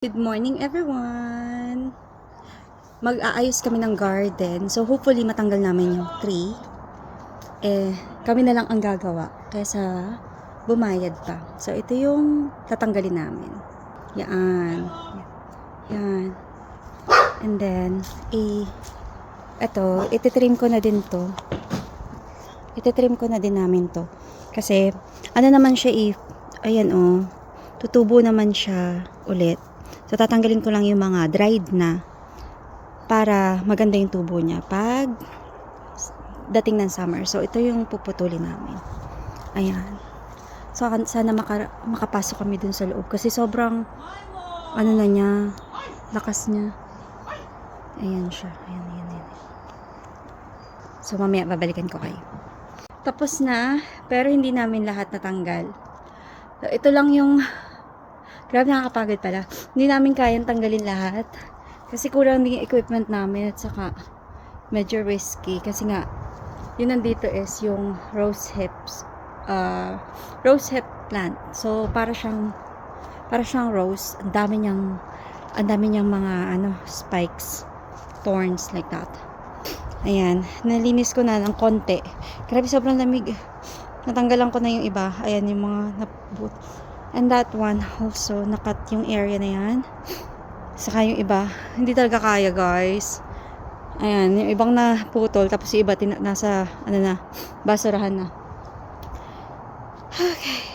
Good morning everyone! Mag-aayos kami ng garden. So hopefully matanggal namin yung tree. Kami na lang ang gagawa kaysa bumayad pa. So ito yung tatanggalin namin. Yan. Yan. And then, ititrim ko na din to. Ititrim ko na din namin to. Kasi, ano naman siya ayan tutubo naman siya ulit. So, tatanggalin ko lang yung mga dried na para maganda yung tubo niya pag dating ng summer. So, ito yung puputulin namin. Ayan. So, sana makapasok kami dun sa loob kasi sobrang ano na niya, lakas niya. Ayan siya. Ayan. So, mamaya babalikan ko kayo. Tapos na, pero hindi namin lahat natanggal. So, ito lang yung grabe, nakakapagod pala. Hindi namin kayang tanggalin lahat. Kasi kulang din yung equipment namin at saka medyo risky. Kasi nga, yun nandito is yung rose hip plant. So, para siyang rose. Ang dami niyang mga spikes, thorns like that. Ayan, nalinis ko na ng konti. Grabe, sobrang lamig. Natanggalan ko na yung iba. Ayan, yung mga naput. And that one, also, nakat yung area na yan. Saka yung iba, hindi talaga kaya, guys. Ayan, yung ibang naputol, tapos yung iba, nasa, basurahan na. Okay.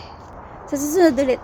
Sa susunod ulit.